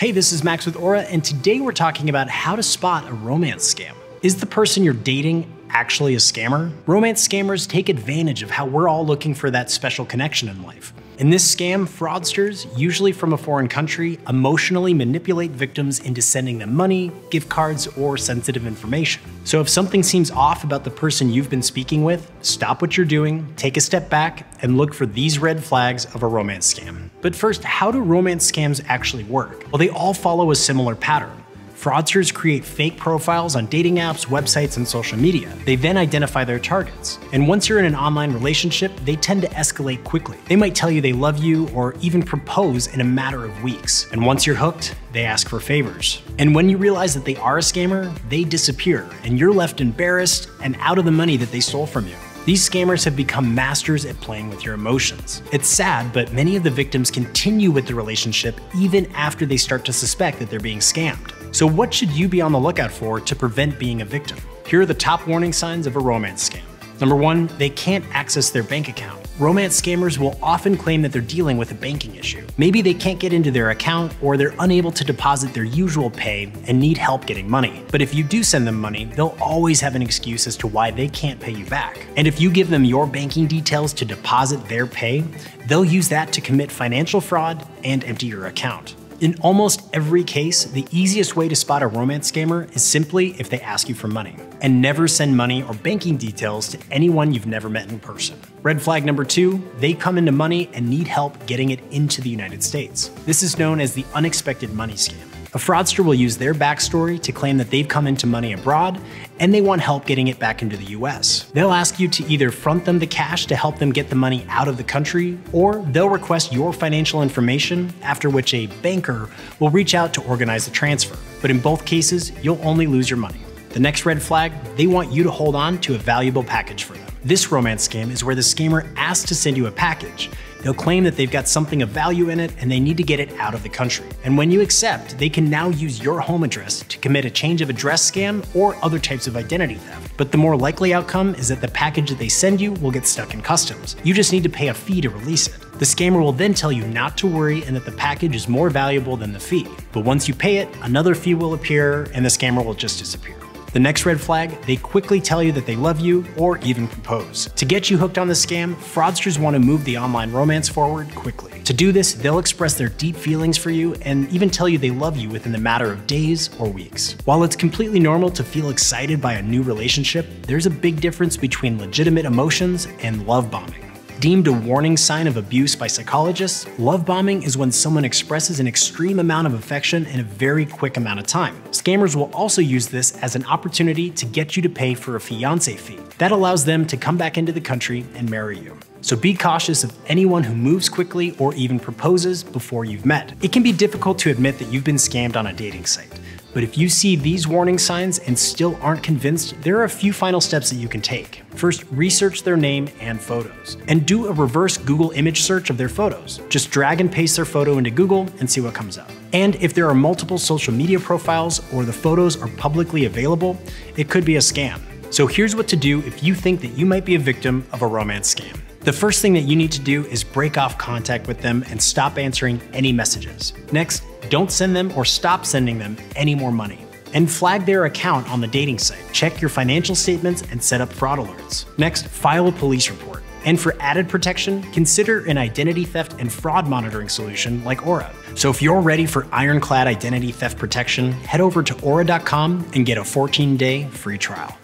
Hey, this is Max with Aura, and today we're talking about how to spot a romance scam. Is the person you're dating actually a scammer? Romance scammers take advantage of how we're all looking for that special connection in life. In this scam, fraudsters, usually from a foreign country, emotionally manipulate victims into sending them money, gift cards, or sensitive information. So if something seems off about the person you've been speaking with, stop what you're doing, take a step back, and look for these red flags of a romance scam. But first, how do romance scams actually work? Well, they all follow a similar pattern. Fraudsters create fake profiles on dating apps, websites, and social media. They then identify their targets. And once you're in an online relationship, they tend to escalate quickly. They might tell you they love you or even propose in a matter of weeks. And once you're hooked, they ask for favors. And when you realize that they are a scammer, they disappear, and you're left embarrassed and out of the money that they stole from you. These scammers have become masters at playing with your emotions. It's sad, but many of the victims continue with the relationship even after they start to suspect that they're being scammed. So what should you be on the lookout for to prevent being a victim? Here are the top warning signs of a romance scam. Number 1, they can't access their bank account. Romance scammers will often claim that they're dealing with a banking issue. Maybe they can't get into their account, or they're unable to deposit their usual pay and need help getting money. But if you do send them money, they'll always have an excuse as to why they can't pay you back. And if you give them your banking details to deposit their pay, they'll use that to commit financial fraud and empty your account. In almost every case, the easiest way to spot a romance scammer is simply if they ask you for money. And never send money or banking details to anyone you've never met in person. Red flag number 2, they come into money and need help getting it into the United States. This is known as the unexpected money scam. A fraudster will use their backstory to claim that they've come into money abroad and they want help getting it back into the US. They'll ask you to either front them the cash to help them get the money out of the country, or they'll request your financial information, after which a banker will reach out to organize the transfer. But in both cases, you'll only lose your money. The next red flag, they want you to hold on to a valuable package for them. This romance scam is where the scammer asks to send you a package. They'll claim that they've got something of value in it and they need to get it out of the country. And when you accept, they can now use your home address to commit a change of address scam or other types of identity theft. But the more likely outcome is that the package that they send you will get stuck in customs. You just need to pay a fee to release it. The scammer will then tell you not to worry and that the package is more valuable than the fee. But once you pay it, another fee will appear and the scammer will just disappear. The next red flag, they quickly tell you that they love you or even propose. To get you hooked on the scam, fraudsters want to move the online romance forward quickly. To do this, they'll express their deep feelings for you and even tell you they love you within the matter of days or weeks. While it's completely normal to feel excited by a new relationship, there's a big difference between legitimate emotions and love bombing. Deemed a warning sign of abuse by psychologists, love bombing is when someone expresses an extreme amount of affection in a very quick amount of time. Scammers will also use this as an opportunity to get you to pay for a fiancé fee. That allows them to come back into the country and marry you. So be cautious of anyone who moves quickly or even proposes before you've met. It can be difficult to admit that you've been scammed on a dating site. But if you see these warning signs and still aren't convinced, there are a few final steps that you can take. First, research their name and photos. And do a reverse Google image search of their photos. Just drag and paste their photo into Google and see what comes up. And if there are multiple social media profiles or the photos are publicly available, it could be a scam. So here's what to do if you think that you might be a victim of a romance scam. The first thing that you need to do is break off contact with them and stop answering any messages. Next, don't send them or stop sending them any more money. And flag their account on the dating site. Check your financial statements and set up fraud alerts. Next, file a police report. And for added protection, consider an identity theft and fraud monitoring solution like Aura. So if you're ready for ironclad identity theft protection, head over to aura.com and get a 14-day free trial.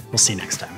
We'll see you next time.